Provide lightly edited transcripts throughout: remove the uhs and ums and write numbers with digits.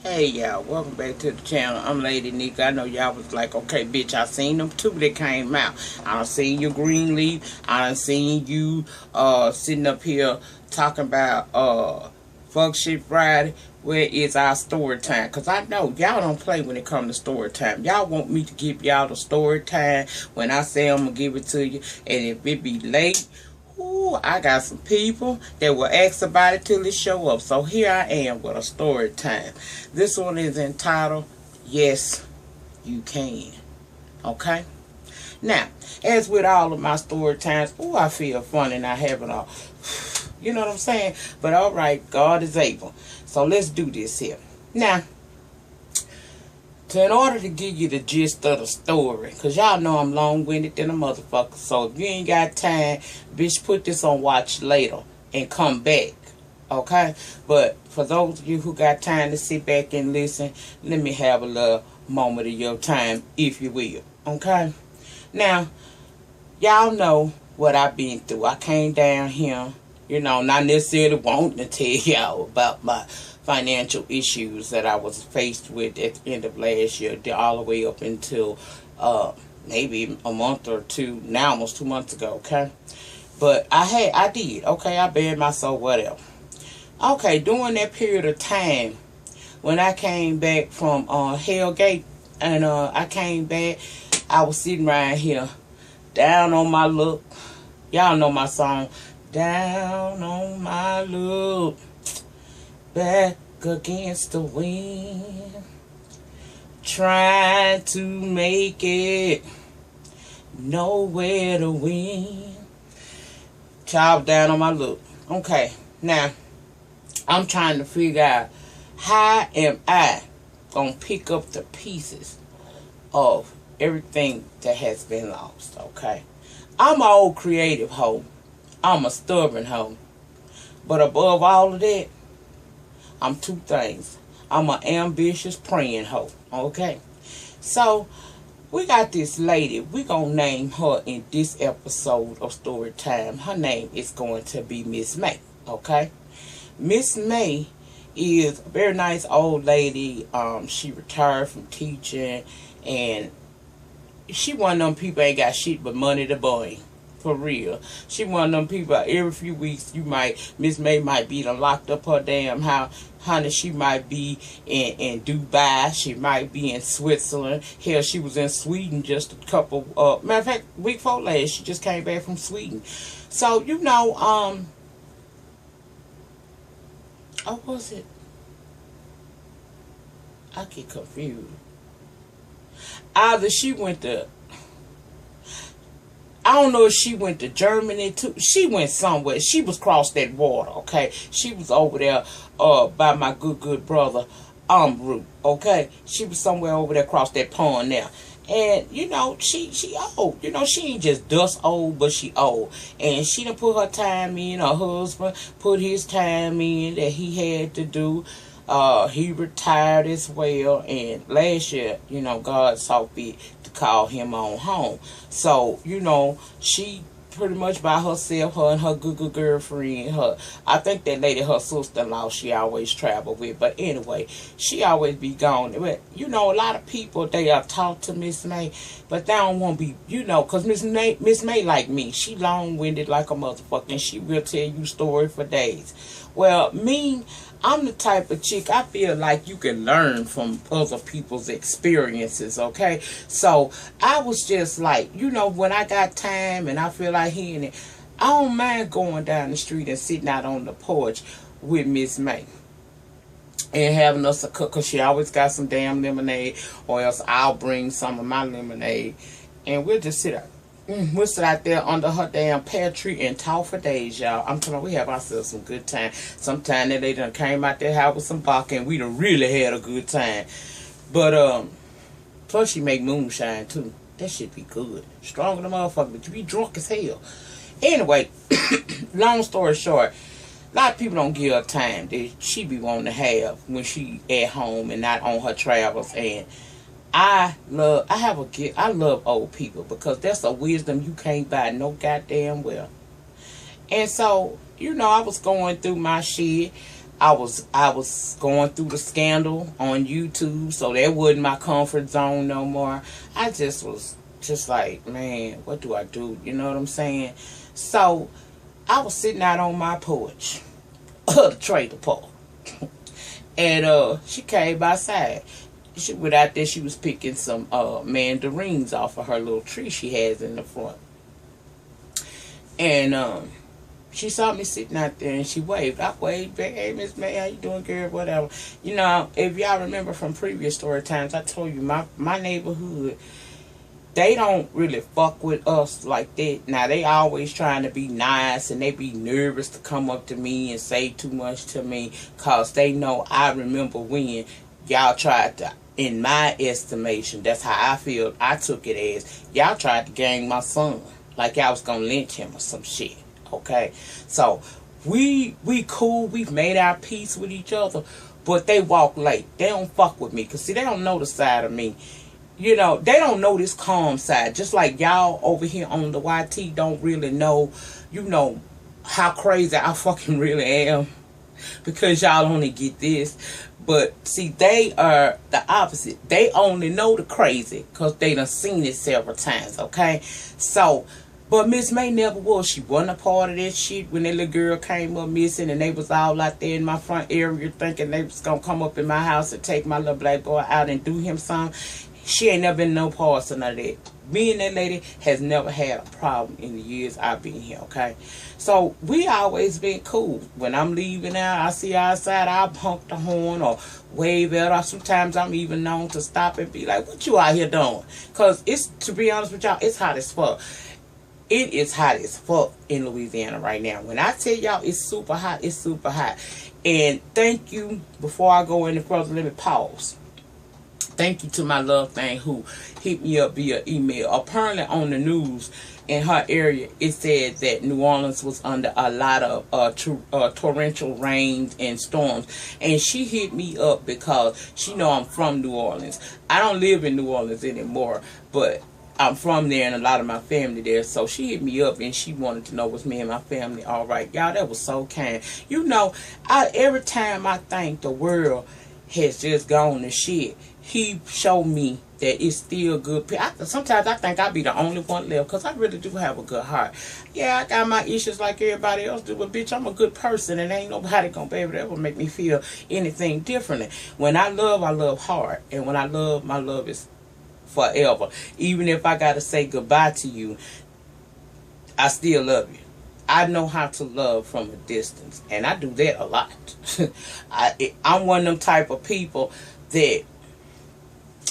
Hey y'all, welcome back to the channel. I'm Lady Nika. I know y'all was like, okay, bitch, I seen them two that came out. I done seen your green leaf. I done seen you sitting up here talking about fuck shit Friday. Where is our story time? Because I know y'all don't play when it comes to story time. Y'all want me to give y'all the story time when I say I'm going to give it to you. And if it be late, ooh, I got some people that will ask about it till it show up. So here I am with a story time. This one is entitled, Yes, You Can. Okay? Now, as with all of my story times, ooh, I feel funny not having a, you know what I'm saying? But alright, God is able. So let's do this here. Now, in order to give you the gist of the story, because y'all know I'm long-winded than a motherfucker, so if you ain't got time, bitch, put this on watch later and come back, okay? But for those of you who got time to sit back and listen, let me have a little moment of your time, if you will, okay? Now, y'all know what I've been through. I came down here, you know, not necessarily wanting to tell y'all about my financial issues that I was faced with at the end of last year, all the way up until maybe a month or two, now almost 2 months ago, okay? But I did, okay? I bared my soul, whatever. Okay, during that period of time, when I came back from Hellgate, and I came back, I was sitting right here, down on my luck. Y'all know my song, Down on My Luck, back against the wind, trying to make it, nowhere to win. Child, down on my luck. Okay, now I'm trying to figure out how am I gonna pick up the pieces of everything that has been lost. Okay, I'm an old creative hoe. I'm a stubborn hoe. But above all of that, I'm two things. I'm an ambitious praying hoe. Okay? So, we got this lady. We're going to name her in this episode of Storytime. Her name is going to be Miss May. Okay? Miss May is a very nice old lady. She retired from teaching. And she one of them people ain't got shit but money to burn. For real. She one of them people, every few weeks, Miss May might be done locked up her damn house. Honey, she might be in Dubai. She might be in Switzerland. Hell, she was in Sweden just a couple, matter of fact, week before last, she just came back from Sweden. So, you know, oh, was it? I get confused. Either she went to, I don't know if she went to Germany too. She went somewhere. She was across that water, okay? She was over there by my good brother, Root, okay? She was somewhere over there across that pond now. And, you know, she old. You know, she ain't just dust old, but she old. And she done put her time in. Her husband put his time in that he had to do. He retired as well. And last year, you know, God saw fit to call him on home. So, you know, she pretty much by herself, her and her good girlfriend, I think that lady, her sister-in-law, she always travel with. But anyway, she always be gone. But, you know, a lot of people, they are taught to Miss May, but they don't want to be, you know, because Miss May like me, she long-winded like a motherfucker, and she will tell you stories for days. Well, me, I'm the type of chick, I feel like you can learn from other people's experiences, okay? So, I was just like, you know, when I got time and I feel like hearing it, I don't mind going down the street and sitting out on the porch with Miss May. And having us a cook, because she always got some damn lemonade, or else I'll bring some of my lemonade. And we'll just sit out. We'll sit out there under her damn pear tree and talk for days, y'all. I'm telling you, we have ourselves some good time. Sometime that they done came out there house with some vodka and we done really had a good time. But, plus she make moonshine, too. That shit be good. Strong than a motherfucker, but you be drunk as hell. Anyway, long story short, a lot of people don't give her time that she be wanting to have when she at home and not on her travels. And I love old people because that's a wisdom you can't buy no goddamn well. And so, you know, I was going through my shit. I was going through the scandal on YouTube, so that wasn't my comfort zone no more. I just was just like, man, what do I do? You know what I'm saying? So I was sitting out on my porch of the trailer park. And she came outside. She went out there, she was picking some mandarins off of her little tree she has in the front. And she saw me sitting out there and she waved. I waved back, hey Miss May, how you doing, girl? Whatever. You know, if y'all remember from previous story times, I told you my neighborhood, they don't really fuck with us like that. Now, they always trying to be nice and they be nervous to come up to me and say too much to me because they know I remember when y'all tried to, in my estimation, that's how I feel, I took it as, y'all tried to gang my son. Like y'all was going to lynch him or some shit. Okay? So, we cool. We've made our peace with each other. But they walk late. They don't fuck with me. Because, see, they don't know the side of me. You know, they don't know this calm side. Just like y'all over here on the YT don't really know, you know, how crazy I fucking really am. Because y'all only get this. But, see, they are the opposite. They only know the crazy because they done seen it several times, okay? So, but Miss May never was. She wasn't a part of that shit when that little girl came up missing and they was all out there in my front area thinking they was going to come up in my house and take my little black boy out and do him something. She ain't never been no parts of none of that. Me and that lady has never had a problem in the years I've been here, okay? So, we always been cool. When I'm leaving out, I see her outside, I'll honk the horn or wave at her. Sometimes I'm even known to stop and be like, what you out here doing? Because it's, to be honest with y'all, it's hot as fuck. It is hot as fuck in Louisiana right now. When I tell y'all it's super hot, it's super hot. And thank you, before I go any further, let me pause. Thank you to my love thing who hit me up via email. Apparently on the news in her area, it said that New Orleans was under a lot of torrential rains and storms. And she hit me up because she know I'm from New Orleans. I don't live in New Orleans anymore, but I'm from there and a lot of my family there. So she hit me up and she wanted to know was me and my family all right. Y'all, that was so kind. You know, every time I think the world has just gone to shit, he showed me that it's still good. Sometimes I think I be the only one left because I really do have a good heart. Yeah, I got my issues like everybody else do, but bitch, I'm a good person and ain't nobody gonna be able to ever make me feel anything differently. When I love hard. And when I love, my love is forever. Even if I gotta say goodbye to you, I still love you. I know how to love from a distance, and I do that a lot. I'm one of them type of people that,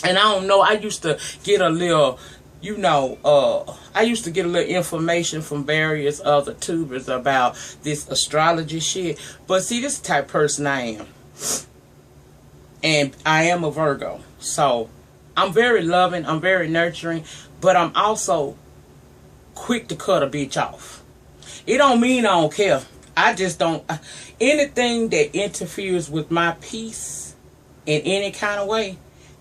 and I don't know, I used to get a little, you know, I used to get a little information from various other tubers about this astrology shit. But see, this is the type of person I am. And I am a Virgo. So, I'm very loving, I'm very nurturing, but I'm also quick to cut a bitch off. It don't mean I don't care. I just don't. Anything that interferes with my peace in any kind of way,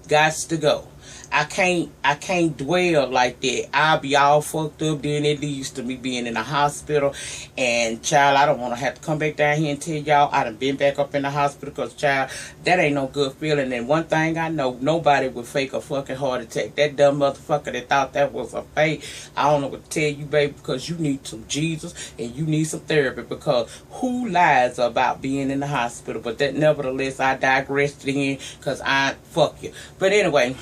gots to go. I can't dwell like that. I'll be all fucked up, then it leads to me being in the hospital. And child, I don't want to have to come back down here and tell y'all I done been back up in the hospital, because child, that ain't no good feeling. And one thing I know, nobody would fake a fucking heart attack. That dumb motherfucker that thought that was a fake, I don't know what to tell you, baby, because you need some Jesus and you need some therapy, because who lies about being in the hospital? But that, nevertheless, I digressed again, because I fuck you. But anyway,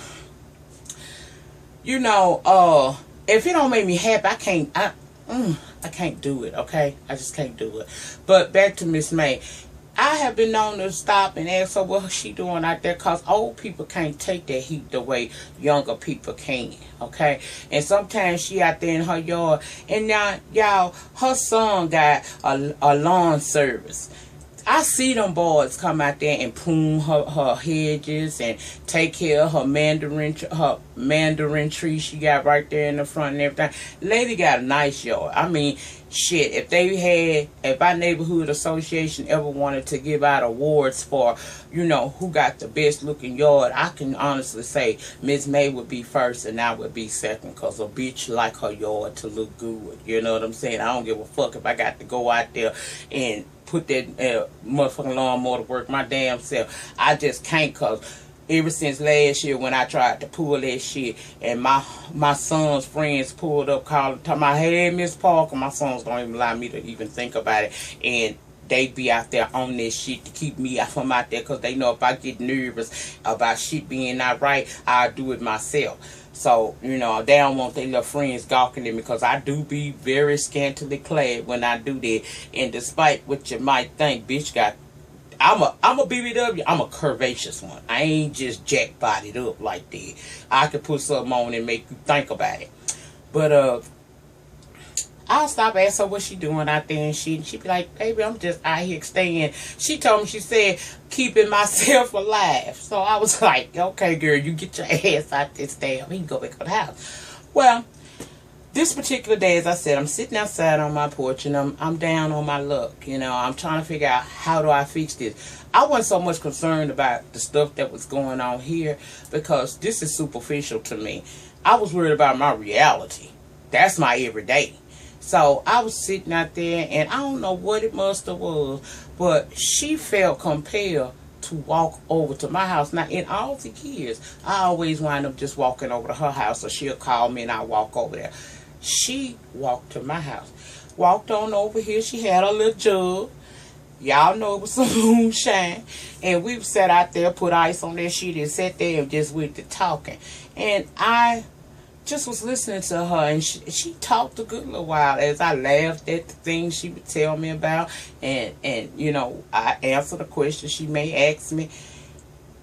you know, if it don't make me happy, I can't do it, okay? I just can't do it. But back to Miss May. I have been known to stop and ask her what she doing out there, because old people can't take that heat the way younger people can, okay? And sometimes she out there in her yard, and now, y'all, her son got a lawn service. I see them boys come out there and prune her hedges and take care of her mandarin tree she got right there in the front and everything. Lady got a nice yard. I mean, shit, if our neighborhood association ever wanted to give out awards for, you know, who got the best looking yard, I can honestly say Miss May would be first and I would be second, because a bitch like her yard to look good. You know what I'm saying? I don't give a fuck if I got to go out there and put that motherfucking lawnmower to work my damn self. I just can't, cause ever since last year when I tried to pull that shit, and my son's friends pulled up calling, talking about, hey, Miss Parker, my sons don't even allow me to even think about it, and they be out there on this shit to keep me from out there, because they know if I get nervous about shit being not right, I'll do it myself. So, you know, they don't want their little friends gawking at me, because I do be very scantily clad when I do that. And despite what you might think, bitch, I'm a BBW. I'm a curvaceous one. I ain't just jack bodied up like that. I could put something on and make you think about it. But I'll stop asking her what she doing out there and shit. And she be like, baby, I'm just out here staying. She told me, she said, keeping myself alive. So I was like, okay, girl, you get your ass out this damn. We can go back to the house. Well, this particular day, as I said, I'm sitting outside on my porch, and I'm down on my luck. You know, I'm trying to figure out, how do I fix this? I wasn't so much concerned about the stuff that was going on here, because this is superficial to me. I was worried about my reality. That's my everyday. So I was sitting out there, and I don't know what it must have was, but she felt compelled to walk over to my house. Now, in all the years, I always wind up just walking over to her house, or she'll call me and I'll walk over there. She walked to my house. Walked on over here. She had a little jug. Y'all know it was some moonshine. And we sat out there, put ice on that shit, and sat there and just went to talking. And I just was listening to her, and she talked a good little while as I laughed at the things she would tell me about, and you know, I answered the questions she may ask me.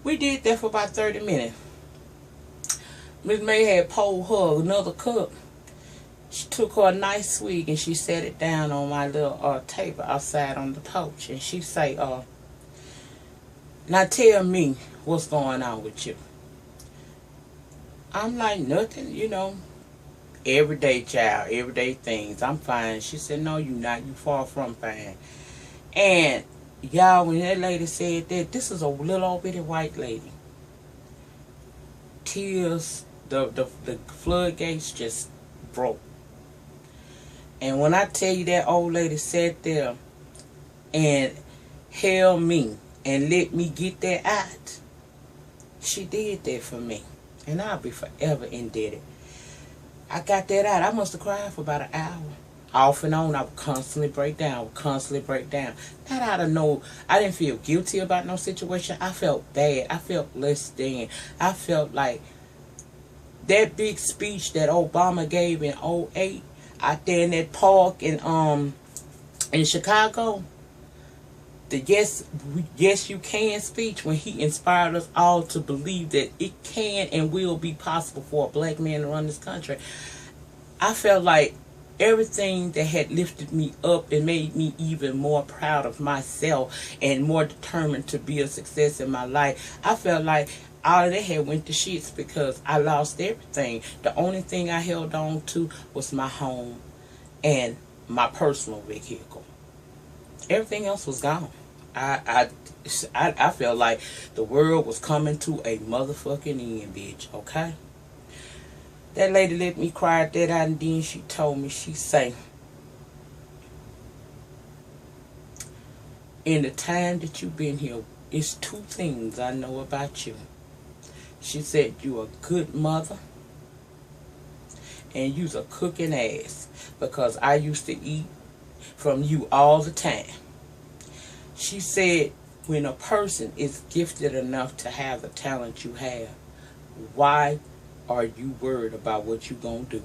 We did that for about 30 minutes. Miss May had poured her another cup. She took her a nice swig and she set it down on my little table outside on the porch, and she say, now tell me what's going on with you. I'm like, nothing, you know, everyday child, everyday things. I'm fine. She said, no, you not. You far from fine. And y'all, when that lady said that, this is a little old bitty white lady. Tears, the floodgates just broke. And when I tell you that old lady sat there and held me and let me get that out, she did that for me. And I'll be forever indebted. I got that out. I must have cried for about an hour. Off and on, I would constantly break down. Not out of no, I didn't feel guilty about no situation. I felt bad. I felt less than. I felt like that big speech that Obama gave in '08 out there in that park in Chicago. The yes you can speech, when he inspired us all to believe that it can and will be possible for a black man to run this country. I felt like everything that had lifted me up and made me even more proud of myself and more determined to be a success in my life, I felt like all of that had went to shits because I lost everything. The only thing I held on to was my home and my personal vehicle. Everything else was gone. I felt like the world was coming to a motherfucking end, bitch, okay? That lady let me cry that out, and then she told me, she say, in the time that you've been here, it's two things I know about you. She said, you a good mother, and you's a cooking ass, because I used to eat from you all the time. She said, when a person is gifted enough to have the talent you have, why are you worried about what you gonna do?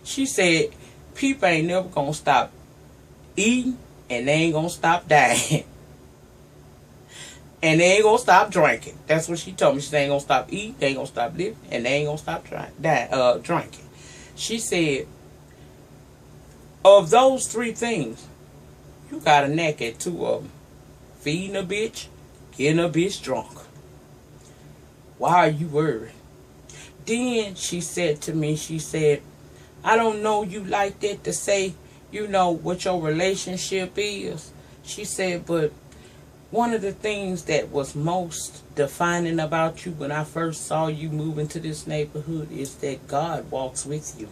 She said, people ain't never gonna stop eating, and they ain't gonna stop dying. And they ain't gonna stop drinking. That's what she told me. She said, they ain't gonna stop eating, they ain't gonna stop living, and they ain't gonna stop drinking. She said, of those three things, you got a knack at two of them. Feeding a bitch, getting a bitch drunk. Why are you worried? Then she said to me, she said, I don't know you like that to say, you know, what your relationship is. She said, but one of the things that was most defining about you when I first saw you move into this neighborhood is that God walks with you.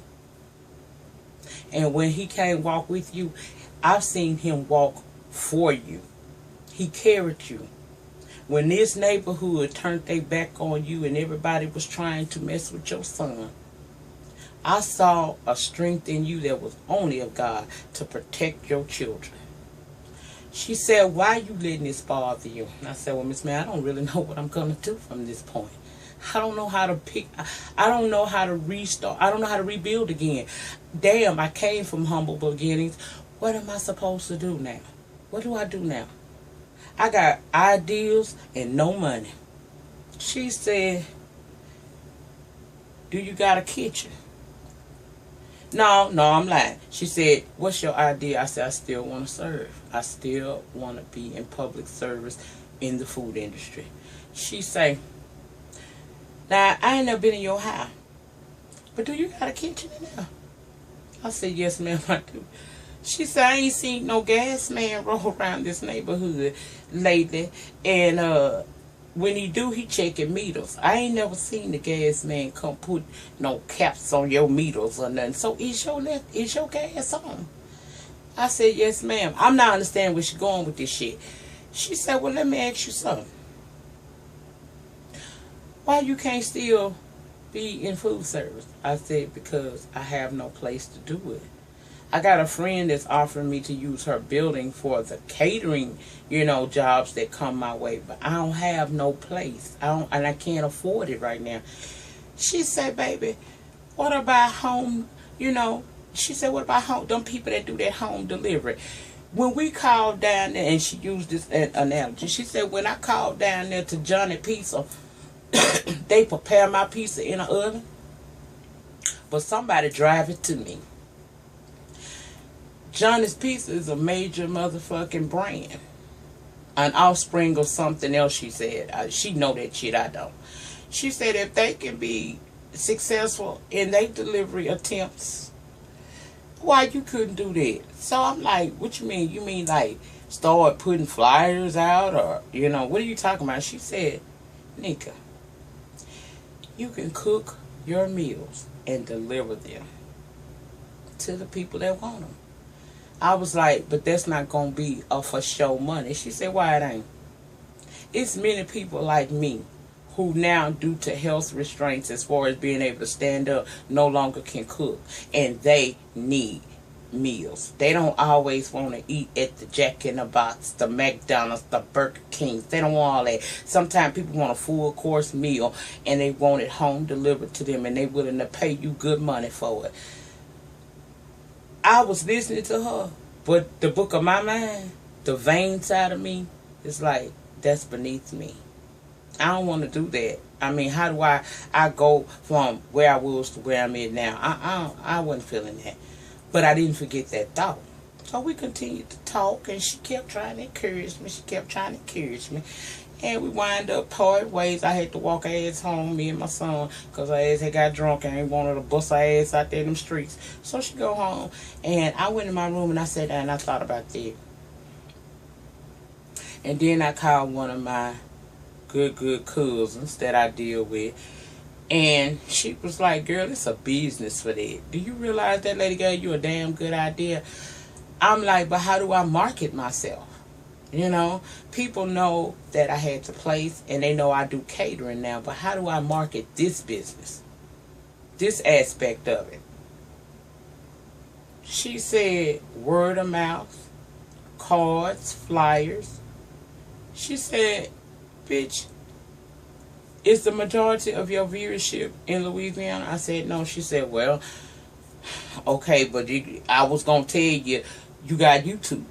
And when he can't walk with you, I've seen him walk for you. He carried you. When this neighborhood turned their back on you and everybody was trying to mess with your son, I saw a strength in you that was only of God to protect your children. She said, why you letting this bother you? And I said, well, Miss May, I don't really know what I'm going to do from this point. I don't know how to pick. I don't know how to restart. I don't know how to rebuild again. Damn, I came from humble beginnings. What am I supposed to do now? What do I do now? I got ideas and no money. She said, do you got a kitchen? No, I'm lying. She said, what's your idea? I said, I still want to serve. I still want to be in public service in the food industry. She said, now, I ain't never been in your house, but do you got a kitchen in there? I said, yes, ma'am, I do. She said, I ain't seen no gas man roll around this neighborhood lately, and when he do, he checking meters. I ain't never seen the gas man come put no caps on your meters or nothing. So is your gas on? I said, yes, ma'am. I'm not understanding where she's going with this shit. She said, well, let me ask you something. Why you can't still be in food service? I said, because I have no place to do it. I got a friend that's offering me to use her building for the catering, jobs that come my way, but I don't have no place. And I can't afford it right now. She said, baby, what about home, she said, what about home, them people that do that home delivery? When we called down there, and she used this analogy, she said, when I called down there to Johnny Pizza, they prepare my pizza in an oven, but somebody drive it to me. Johnny's Pizza is a major motherfucking brand. An offspring of something else, she said. She know that shit, I don't. She said if they can be successful in their delivery attempts, why you couldn't do that? So I'm like, what you mean? You mean like start putting flyers out or, what are you talking about? She said, Nika, you can cook your meals and deliver them to the people that want them. I was like, but that's not going to be for show money. She said, why it ain't? It's many people like me who now, due to health restraints as far as being able to stand up, no longer can cook. And they need meals. They don't always want to eat at the Jack in the Box, the McDonald's, the Burger Kings. They don't want all that. Sometimes people want a full course meal and they want it home delivered to them and they're willing to pay you good money for it. I was listening to her, but the book of my mind, the vain side of me, is like, that's beneath me. I don't want to do that. I mean, how do I go from where I was to where I'm at now? I wasn't feeling that. But I didn't forget that thought. So we continued to talk, and she kept trying to encourage me. And we wind up part ways. I had to walk her ass home, me and my son, because her ass had got drunk and I ain't wanted to bust her ass out there in them streets. So she go home. And I went in my room and I sat down and I thought about that. And then I called one of my good cousins that I deal with. And she was like, girl, it's a business for that. Do you realize that lady gave you a damn good idea? I'm like, but how do I market myself? People know that I had the place and they know I do catering now, but how do I market this business? This aspect of it. She said word of mouth, cards, flyers. She said, bitch, is the majority of your viewership in Louisiana? I said, no. She said, well, okay, but I was going to tell you, you got YouTube,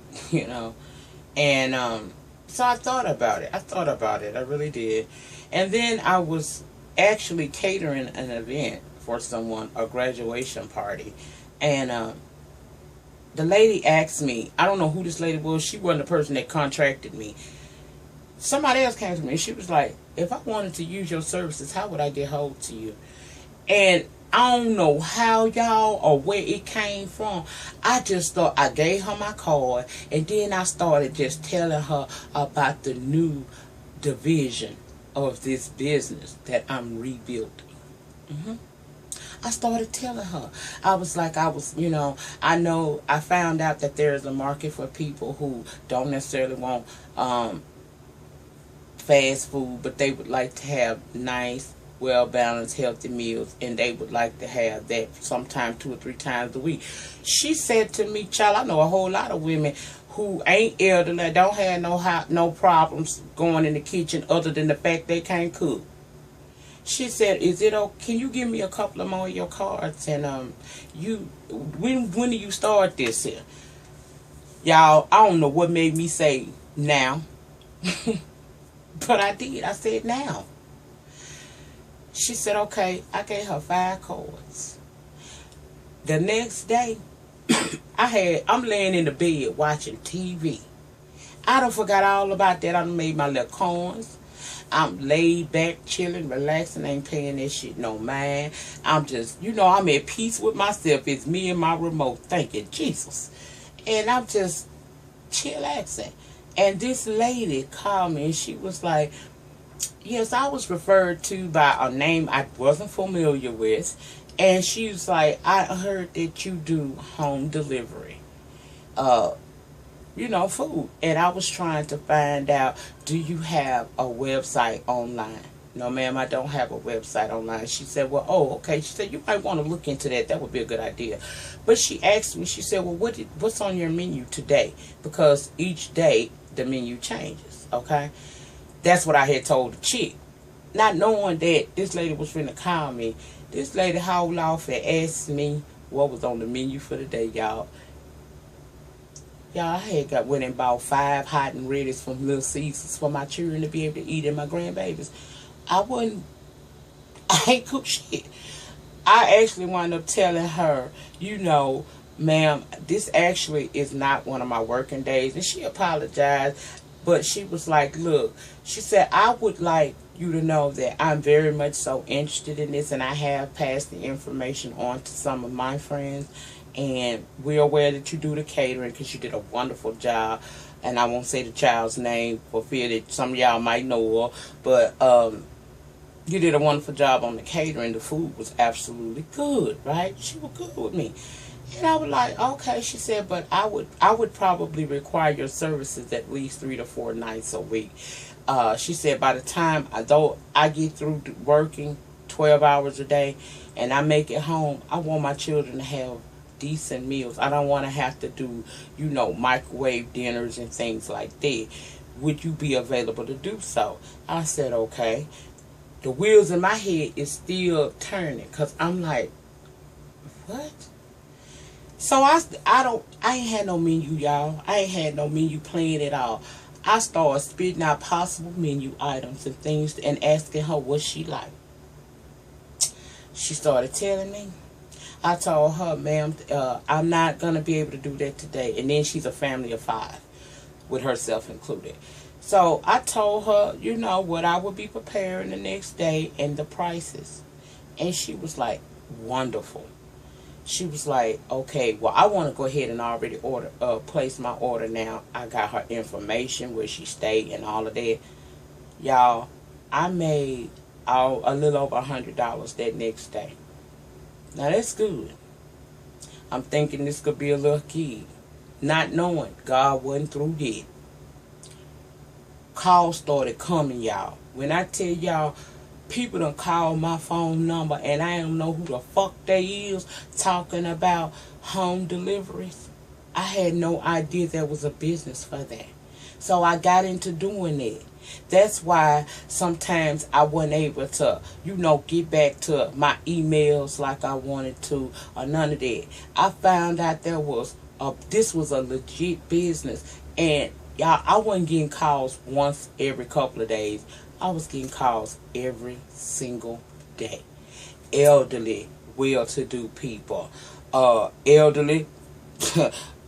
And so I thought about it. I really did. And then I was actually catering an event for someone, a graduation party. And the lady asked me, I don't know who this lady was. She wasn't the person that contracted me. Somebody else came to me. She was like, if I wanted to use your services, how would I get hold to you? And I don't know how, y'all, or where it came from. I just thought, I gave her my card, and then I started just telling her about the new division of this business that I'm rebuilding. I started telling her. I was like, I know, I found out that there's a market for people who don't necessarily want fast food, but they would like to have nice, well balanced, healthy meals, and they would like to have that sometime 2 or 3 times a week. She said to me, child, I know a whole lot of women who ain't elderly, don't have no problems going in the kitchen other than the fact they can't cook. She said, "Is it okay? Can you give me a couple of more of your cards? And when do you start this here?" Y'all, I don't know what made me say now, but I did. I said now. She said, "Okay." I gave her 5 cards. The next day, I'm laying in the bed watching TV. I done forgot all about that. I done made my little coins. I'm laid back, chilling, relaxing, ain't paying that shit no mind. I'm just, I'm at peace with myself. It's me and my remote. Thank you, Jesus. And I'm just chillaxing. And this lady called me and she was like, yes, I was referred to by a name I wasn't familiar with. And she was like, I heard that you do home delivery. Food. And I was trying to find out, do you have a website online? No, ma'am, I don't have a website online. She said, well, okay. She said, you might want to look into that. That would be a good idea. But she asked me, she said, well, what's on your menu today? Because each day the menu changes, okay? That's what I had told the chick. Not knowing that this lady was finna call me. This lady hauled off and asked me what was on the menu for the day, y'all. Y'all, I had went and bought 5 hot and readies from Little Caesars for my children to be able to eat and my grandbabies. I ain't cooked shit. I actually wound up telling her, ma'am, this actually is not one of my working days. And she apologized, but she was like, look, she said, I would like you to know that I'm very much so interested in this, and I have passed the information on to some of my friends. And we're aware that you do the catering because you did a wonderful job. And I won't say the child's name for fear that some of y'all might know her. But you did a wonderful job on the catering. The food was absolutely good, right? She was good with me. And I was like, okay. She said, but I would probably require your services at least 3 to 4 nights a week. She said, by the time I get through working 12 hours a day and I make it home, I want my children to have decent meals. I don't want to have to do, microwave dinners and things like that. Would you be available to do so? I said, okay. The wheels in my head is still turning because I'm like, what? So I ain't had no menu, y'all. I ain't had no menu plan at all. I started spitting out possible menu items and things and asking her what she liked. She started telling me. I told her, ma'am, I'm not going to be able to do that today. And then she's a family of 5, with herself included. So I told her, what I would be preparing the next day and the prices. And she was like, wonderful. She was like, okay, well, I want to go ahead and already place my order now. I got her information, where she stayed and all of that. Y'all, I made a little over $100 that next day. Now that's good. I'm thinking this could be a little kid. Not knowing God wasn't through yet. Calls started coming, y'all. When I tell y'all, people done called my phone number and I don't know who the fuck they is talking about home deliveries. I had no idea there was a business for that. So I got into doing it. That's why sometimes I wasn't able to, get back to my emails like I wanted to, or none of that. I found out this was a legit business. And y'all, I wasn't getting calls once every couple of days. I was getting calls every single day. Elderly, well-to-do people. Elderly,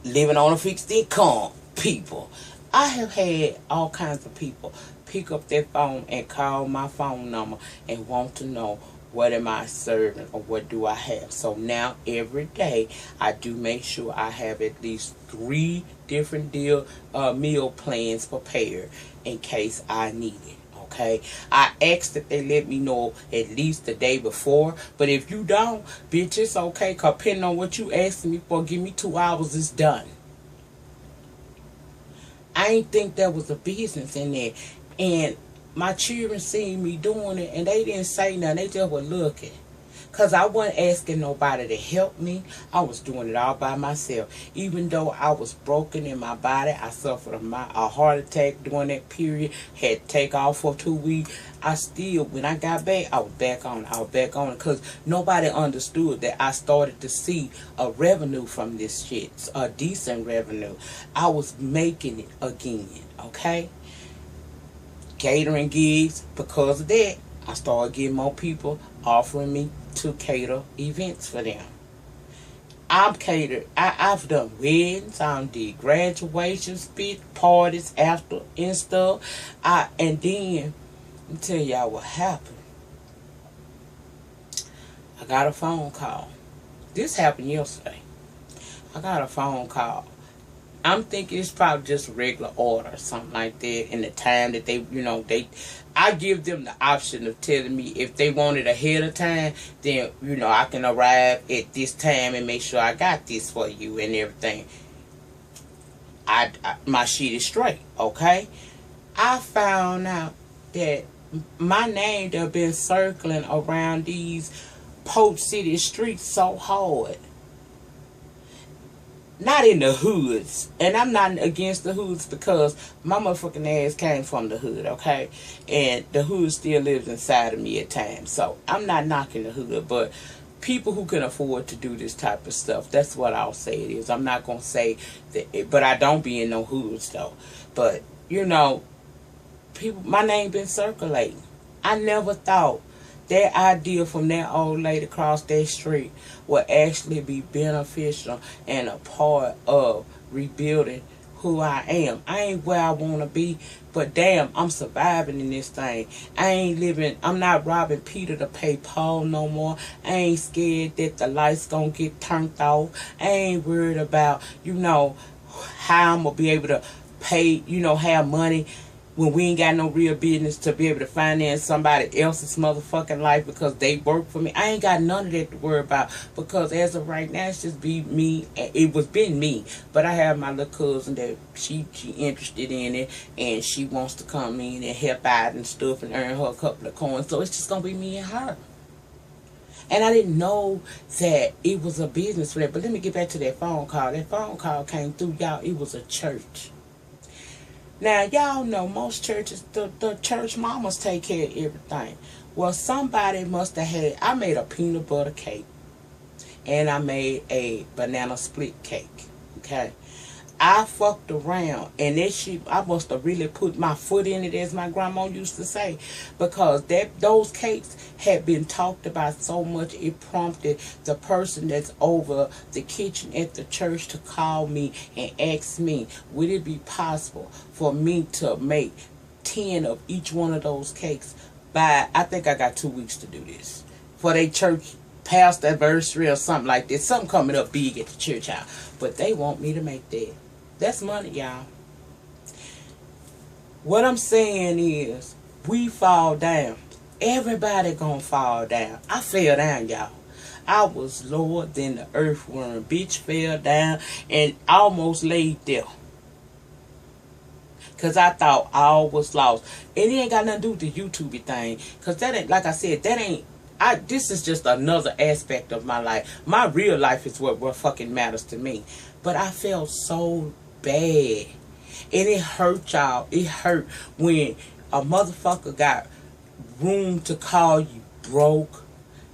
living on a fixed income people. I have had all kinds of people pick up their phone and call my phone number and want to know what am I serving or what do I have. So now every day I do make sure I have at least 3 different meal plans prepared in case I need it. okay? I ask that they let me know at least the day before. But if you don't, bitch, it's okay. Cause depending on what you asking me for, give me 2 hours, it's done. I ain't think there was a business in there. And my children seen me doing it, and they didn't say nothing. They just were looking. Because I wasn't asking nobody to help me. I was doing it all by myself. Even though I was broken in my body, I suffered a heart attack during that period. Had to take off for 2 weeks. I still, when I got back, I was back on it. I was back on it because nobody understood that I started to see a revenue from this shit. A decent revenue. I was making it again, okay? Catering gigs. Because of that, I started getting more people offering me to cater events for them. I've done weddings, I did graduation speech, parties after and stuff. And then, let me tell y'all what happened. I got a phone call. This happened yesterday. I got a phone call. I'm thinking it's probably just a regular order or something like that. In the time that I give them the option of telling me if they want it ahead of time, then, I can arrive at this time and make sure I got this for you and everything. My shit is straight, okay? I found out that my name that been circling around these Polk City streets so hard. Not in the hoods. And I'm not against the hoods because my motherfucking ass came from the hood, okay? And the hood still lives inside of me at times. So I'm not knocking the hood, but people who can afford to do this type of stuff, that's what I'll say it is. I'm not going to say that, but I don't be in no hoods though. But, people, my name been circulating. I never thought that idea from that old lady across that street will actually be beneficial and a part of rebuilding who I am. I ain't where I want to be, but damn, I'm surviving in this thing. I'm not robbing Peter to pay Paul no more. I ain't scared that the lights gonna get turned off. I ain't worried about, how I'm gonna be able to pay, have money when we ain't got no real business to be able to finance somebody else's motherfucking life because they work for me. I ain't got none of that to worry about because as of right now, it's just be me. It was been me, but I have my little cousin that she interested in it and she wants to come in and help out and stuff and earn her a couple of coins. So it's just gonna be me and her. And I didn't know that it was a business for that. But let me get back to that phone call. That phone call came through, y'all. It was a church. Now, y'all know most churches, the church mamas take care of everything. Well, somebody must have had, I made a peanut butter cake. And I made a banana split cake. Okay. I fucked around. And that shit, I must have really put my foot in it, as my grandma used to say. Because those cakes had been talked about so much, it prompted the person that's over the kitchen at the church to call me and ask me, would it be possible for me to make 10 of each one of those cakes by, I think I got 2 weeks to do this, for their church past anniversary or something like this. Something coming up big at the church house. But they want me to make that. That's money, y'all. What I'm saying is, we fall down. Everybody gonna fall down. I fell down, y'all. I was lower than the earthworm. Bitch fell down and almost laid there. Because I thought all was lost. And it ain't got nothing to do with the YouTube thing. Because that ain't, like I said, that ain't, this is just another aspect of my life. My real life is what fucking matters to me. But I felt so bad. And it hurt, y'all. It hurt when a motherfucker got room to call you broke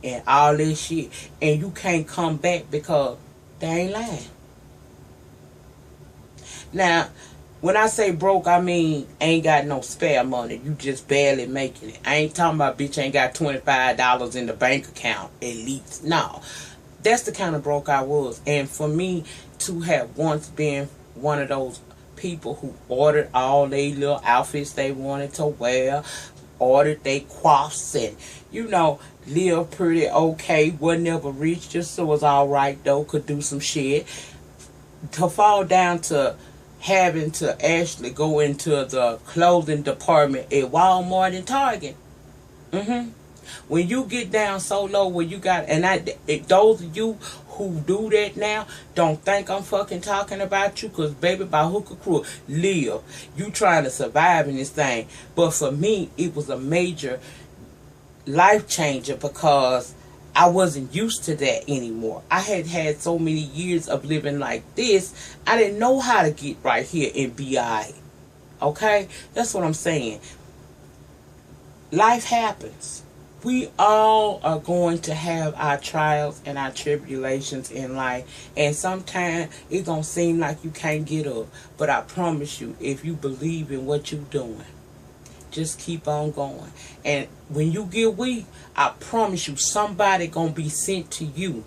and all this shit. And you can't come back because they ain't lying. Now, when I say broke, I mean ain't got no spare money. You just barely making it. I ain't talking about bitch ain't got $25 in the bank account at least. No. That's the kind of broke I was. And for me to have once been one of those people who ordered all they little outfits they wanted to wear, ordered they coiffs and, live pretty okay, wasn't ever rich, just so was alright though, could do some shit. To fall down to having to actually go into the clothing department at Walmart and Target. When you get down so low where you got, and those of you who do that now, don't think I'm fucking talking about you, because baby, by hook or crook, live. You trying to survive in this thing. But for me, it was a major life changer, because I wasn't used to that anymore. I had had so many years of living like this, I didn't know how to get right here and be alright. Okay? That's what I'm saying. Life happens. We all are going to have our trials and our tribulations in life. And sometimes it's going to seem like you can't get up. But I promise you, if you believe in what you're doing, just keep on going. And when you get weak, I promise you, somebody going to be sent to you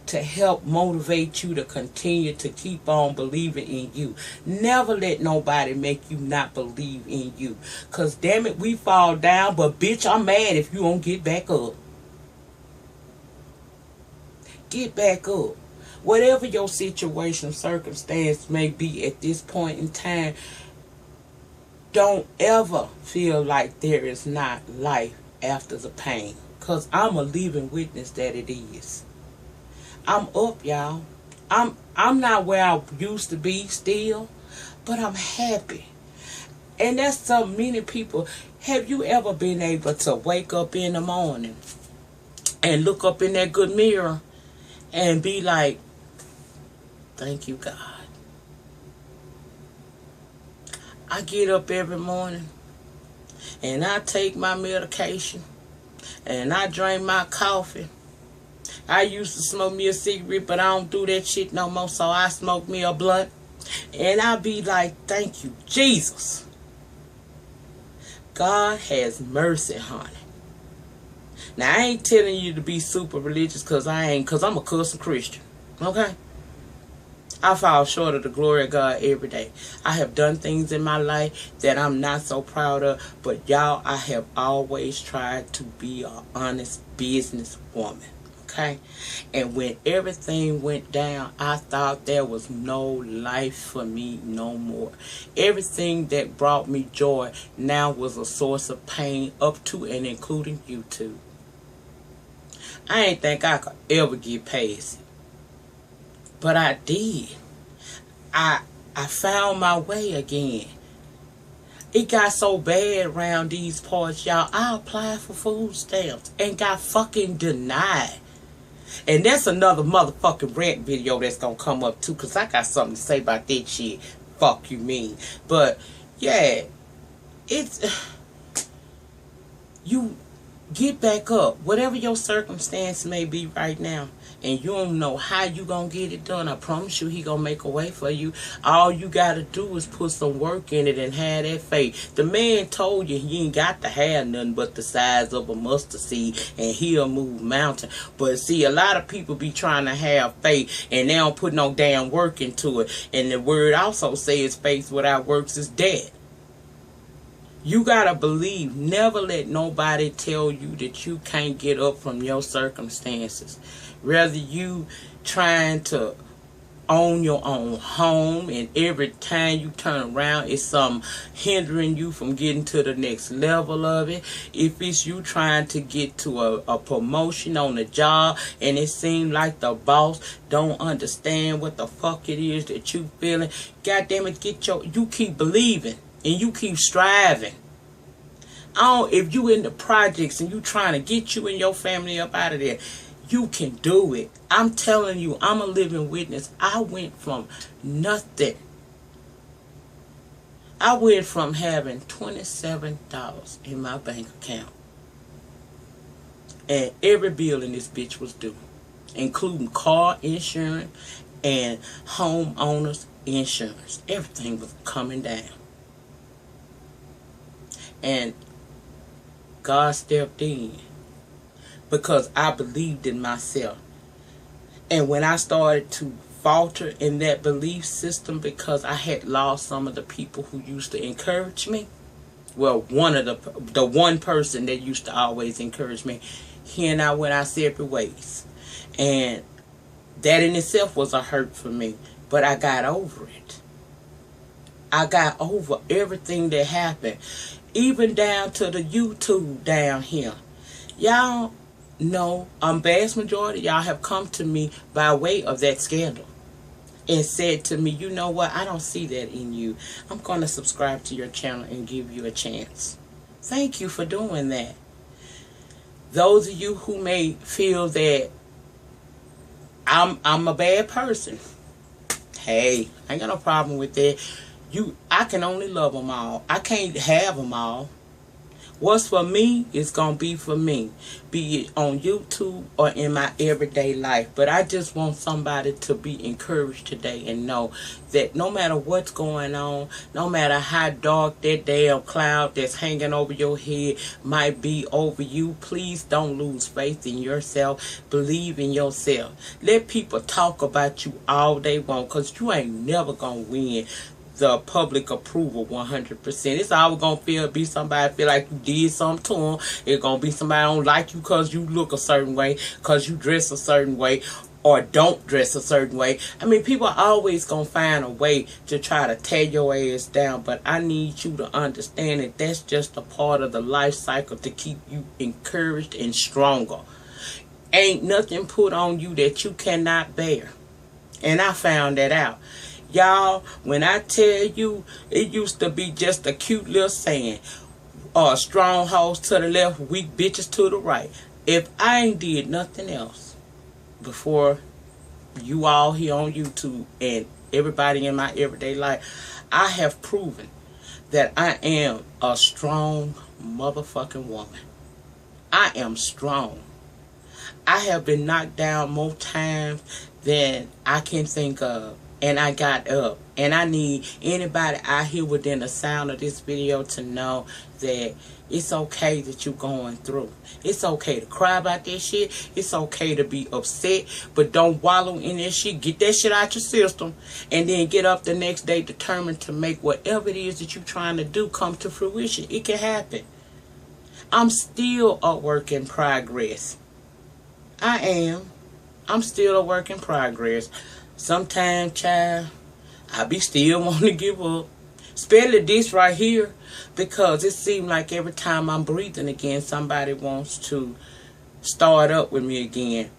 to help motivate you to continue to keep on believing in you. Never let nobody make you not believe in you. Because damn it, we fall down, but bitch, I'm mad if you don't get back up. Get back up. Whatever your situation, circumstance may be at this point in time, don't ever feel like there is not life after the pain. Because I'm a living witness that it is. I'm up, y'all. I'm not where I used to be still, but I'm happy. And that's so many people. Have you ever been able to wake up in the morning and look up in that good mirror and be like, thank you, God. I get up every morning and I take my medication and I drink my coffee. I used to smoke me a cigarette, but I don't do that shit no more, so I smoke me a blunt. And I be like, thank you, Jesus. God has mercy, honey. Now, I ain't telling you to be super religious, because I'm a cussing Christian. Okay? I fall short of the glory of God every day. I have done things in my life that I'm not so proud of, but y'all, I have always tried to be an honest business woman. Okay? And when everything went down, I thought there was no life for me no more. Everything that brought me joy now was a source of pain, up to and including YouTube. I ain't think I could ever get past it, but I did. I found my way again. It got so bad around these parts, y'all. I applied for food stamps and got fucking denied. And that's another motherfucking rant video that's gonna come up too, because I got something to say about that shit. Fuck you mean. But yeah, it's you get back up. Whatever your circumstance may be right now, and you don't know how you gonna get it done, I promise you, he gonna make a way for you. All you gotta do is put some work in it and have that faith. The man told you he ain't got to have nothing but the size of a mustard seed, and he'll move mountain. But see, a lot of people be trying to have faith and they don't put no damn work into it. And the word also says faith without works is dead. You gotta believe. Never let nobody tell you that you can't get up from your circumstances. Whether you trying to own your own home, and every time you turn around it's something hindering you from getting to the next level of it. If it's you trying to get to a promotion on the job and it seems like the boss don't understand what the fuck it is that you feeling, goddamn it, you keep believing and you keep striving. If you in the projects and you trying to get you and your family up out of there, you can do it. I'm telling you, I'm a living witness. I went from nothing. I went from having $27 in my bank account, and every bill in this bitch was due, including car insurance and homeowners insurance. Everything was coming down. And God stepped in, because I believed in myself. And when I started to falter in that belief system, because I had lost some of the people who used to encourage me, well, the one person that used to always encourage me, he and I went our separate ways. And that in itself was a hurt for me, but I got over it. I got over everything that happened, even down to the YouTube down here. Y'all know a vast majority of y'all have come to me by way of that scandal and said to me, you know what, I don't see that in you. I'm going to subscribe to your channel and give you a chance. Thank you for doing that. Those of you who may feel that I'm a bad person, hey, I ain't got no problem with that. I can only love them all. I can't have them all. What's for me is going to be for me, be it on YouTube or in my everyday life. But I just want somebody to be encouraged today and know that no matter what's going on, no matter how dark that damn cloud that's hanging over your head might be over you, please don't lose faith in yourself. Believe in yourself. Let people talk about you all they want, because you ain't never going to win the public approval 100%. It's always gonna be somebody feel like you did something to them. It's gonna be somebody don't like you because you look a certain way, because you dress a certain way, or don't dress a certain way. I mean, people are always gonna find a way to try to tear your ass down, but I need you to understand that that's just a part of the life cycle to keep you encouraged and stronger. Ain't nothing put on you that you cannot bear. And I found that out. Y'all, when I tell you, it used to be just a cute little saying, strongholds to the left, weak bitches to the right. If I ain't did nothing else before you all here on YouTube and everybody in my everyday life, I have proven that I am a strong motherfucking woman. I am strong. I have been knocked down more times than I can think of. And I got up. And I need anybody out here within the sound of this video to know that it's okay that you're going through. It's okay to cry about that shit. It's okay to be upset. But don't wallow in that shit. Get that shit out your system. And then get up the next day determined to make whatever it is that you're trying to do come to fruition. It can happen. I'm still a work in progress. I am. I'm still a work in progress. Sometimes, child, I be still wanting to give up. Especially this right here, because it seems like every time I'm breathing again, somebody wants to start up with me again.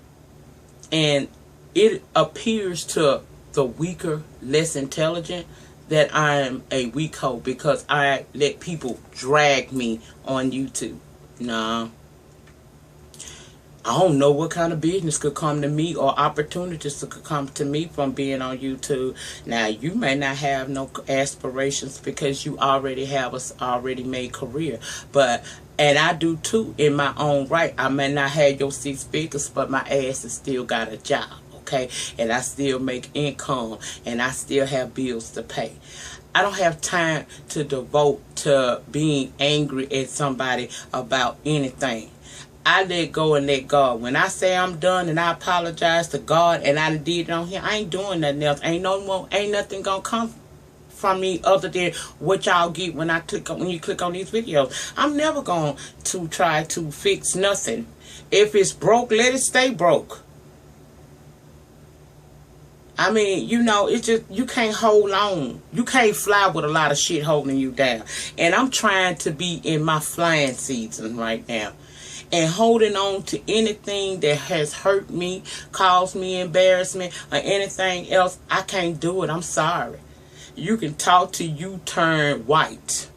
And it appears to the weaker, less intelligent, that I am a weak hoe because I let people drag me on YouTube. Nah. I don't know what kind of business could come to me or opportunities could come to me from being on YouTube. Now, you may not have no aspirations because you already have a already made career. And I do too in my own right. I may not have your 6 figures, but my ass has still got a job, okay? And I still make income and I still have bills to pay. I don't have time to devote to being angry at somebody about anything. I let go and let God. When I say I'm done and I apologize to God and I did it on here, I ain't doing nothing else. Ain't nothing gonna come from me other than what y'all get when you click on these videos. I'm never going to try to fix nothing. If it's broke, let it stay broke. I mean, you know, it's just, you can't hold on. You can't fly with a lot of shit holding you down. And I'm trying to be in my flying season right now. And holding on to anything that has hurt me, caused me embarrassment, or anything else, I can't do it. I'm sorry. You can talk till you turn white.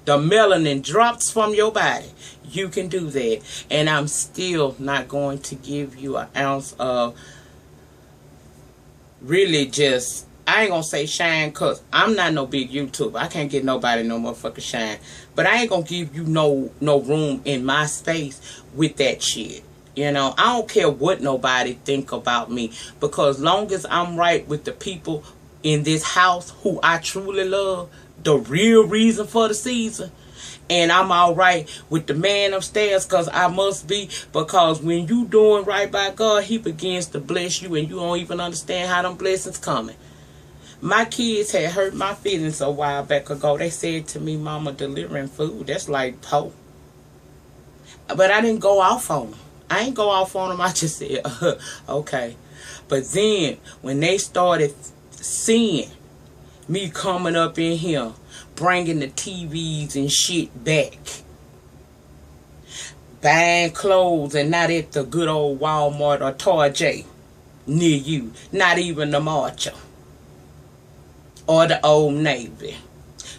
The melanin drops from your body. You can do that. And I'm still not going to give you an ounce of really just, I ain't gonna say shine, because I'm not no big YouTuber. I can't get nobody no motherfucking shine. But I ain't gonna give you no room in my space with that shit. You know, I don't care what nobody think about me, because long as I'm right with the people in this house who I truly love, the real reason for the season, and I'm all right with the man upstairs, because I must be, because when you doing right by God, he begins to bless you and you don't even understand how them blessings coming. My kids had hurt my feelings a while back ago. They said to me, Mama, delivering food, that's like po. But I didn't go off on them. I ain't go off on them. I just said, okay. But then, when they started seeing Me coming up in here, bringing the TVs and shit back. Buying clothes and not at the good old Walmart or Target near you. Not even the Marcher or the Old Navy.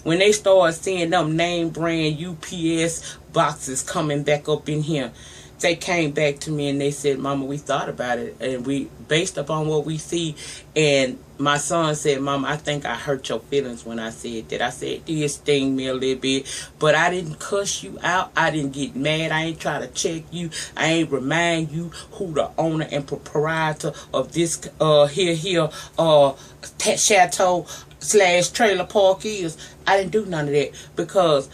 When they start seeing them name brand UPS boxes coming back up in here, they came back to me and they said, Mama, we thought about it, and we based upon what we see. And my son said, Mama, I think I hurt your feelings when I said that. I said, it did sting me a little bit, but I didn't cuss you out. I didn't get mad. I ain't try to check you. I ain't remind you who the owner and proprietor of this chateau / trailer park is. I didn't do none of that because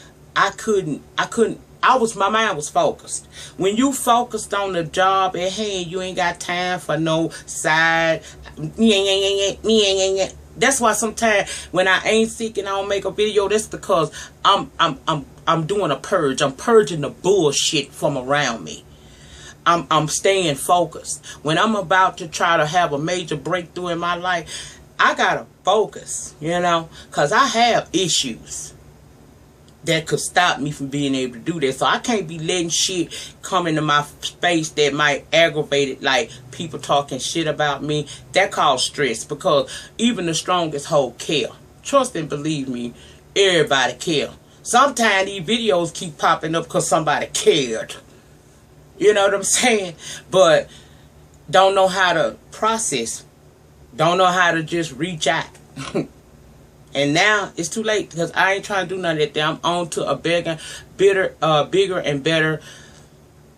my mind was focused. When you focused on the job at hand, you ain't got time for no side. That's why sometimes when I ain't sick and I don't make a video, that's because I'm doing a purge. I'm purging the bullshit from around me. I'm staying focused. When I'm about to try to have a major breakthrough in my life, I gotta focus, because I have issues that could stop me from being able to do that. So I can't be letting shit come into my space that might aggravate it, like people talking shit about me. That causes stress, because even the strongest hoe care. Trust and believe me, everybody care. Sometimes these videos keep popping up because somebody cared. You know what I'm saying? But don't know how to process. Don't know how to just reach out. And now it's too late, because I ain't trying to do none of that. I'm on to a bigger and better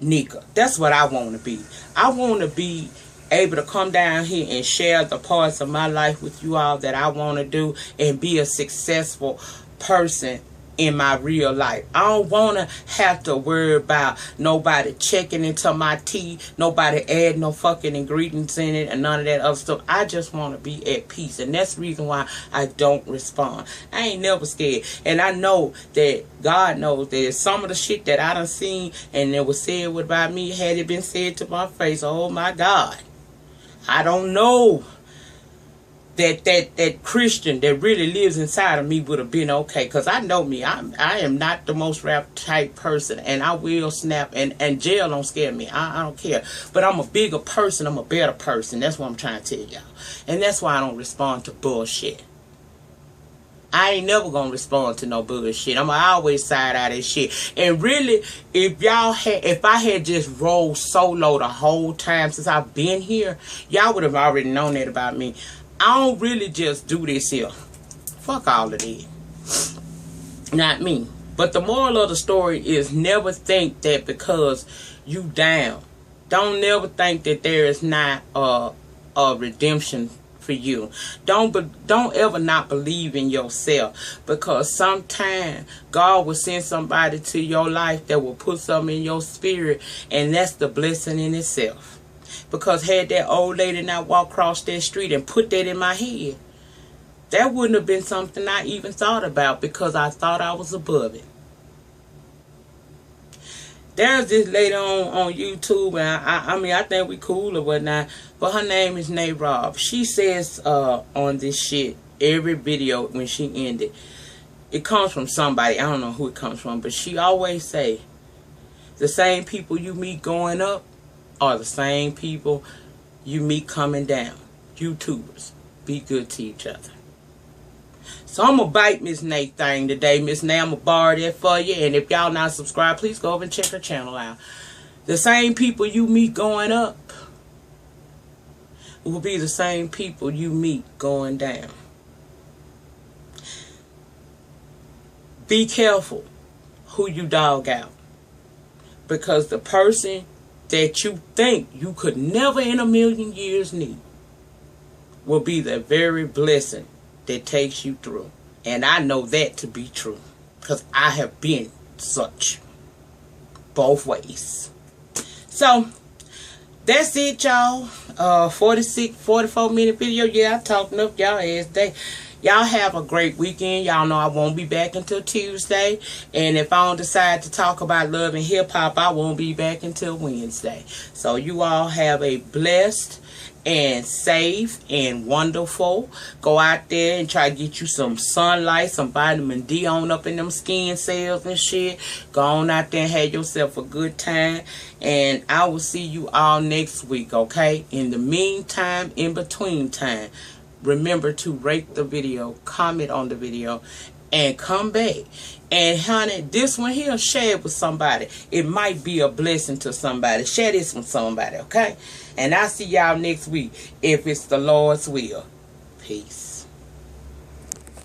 Nika. That's what I want to be. I want to be able to come down here and share the parts of my life with you all that I want to do, and be a successful person in my real life. I don't want to have to worry about nobody checking into my tea, nobody adding no fucking ingredients in it, and none of that other stuff. I just want to be at peace, and that's the reason why I don't respond. I ain't never scared, and I know that God knows that some of the shit that I done seen and that was said about me, had it been said to my face, oh my God, I don't know that Christian that really lives inside of me would have been okay, because I know me. I am not the most rap type person, and I will snap, and jail don't scare me. I don't care. But I'm a bigger person. I'm a better person. That's what I'm trying to tell y'all. And that's why I don't respond to bullshit. I ain't never gonna respond to no bullshit. I'm always side out of shit. And really, if I had just rolled solo the whole time since I've been here, y'all would have already known that about me. I don't really just do this here. Fuck all of that. Not me. But the moral of the story is, never think that because you down, don't never think that there is not a redemption for you. Don't ever not believe in yourself, because sometimes God will send somebody to your life that will put something in your spirit, and that's the blessing in itself. Because had that old lady not walked across that street and put that in my head, that wouldn't have been something I even thought about, because I thought I was above it. There's this lady on YouTube, and I think we cool or whatnot, but her name is Nay Rob. She says on this shit, every video when she ended, it comes from somebody, I don't know who it comes from, but she always say, the same people you meet going up are the same people you meet coming down. YouTubers, be good to each other. So I'm going to bite Miss Nay thing today. Miss Nay, I'm going to borrow that for you. And if y'all not subscribed, please go over and check her channel out. The same people you meet going up will be the same people you meet going down. Be careful who you dog out, because the person that you think you could never in a million years need will be the very blessing that takes you through. And I know that to be true, because I have been such, both ways. So that's it, y'all. 44 minute video. Yeah, I talked enough y'all ass day. Y'all have a great weekend. Y'all know I won't be back until Tuesday. And if I don't decide to talk about love and hip hop, I won't be back until Wednesday. So you all have a blessed and safe and wonderful. Go out there and try to get you some sunlight, some vitamin D on up in them skin cells and shit. Go on out there and have yourself a good time. And I will see you all next week, okay? In the meantime, in between time, remember to rate the video, comment on the video, and come back. And honey, this one here, share it with somebody. It might be a blessing to somebody. Share this with somebody, okay? And I'll see y'all next week if it's the Lord's will. Peace.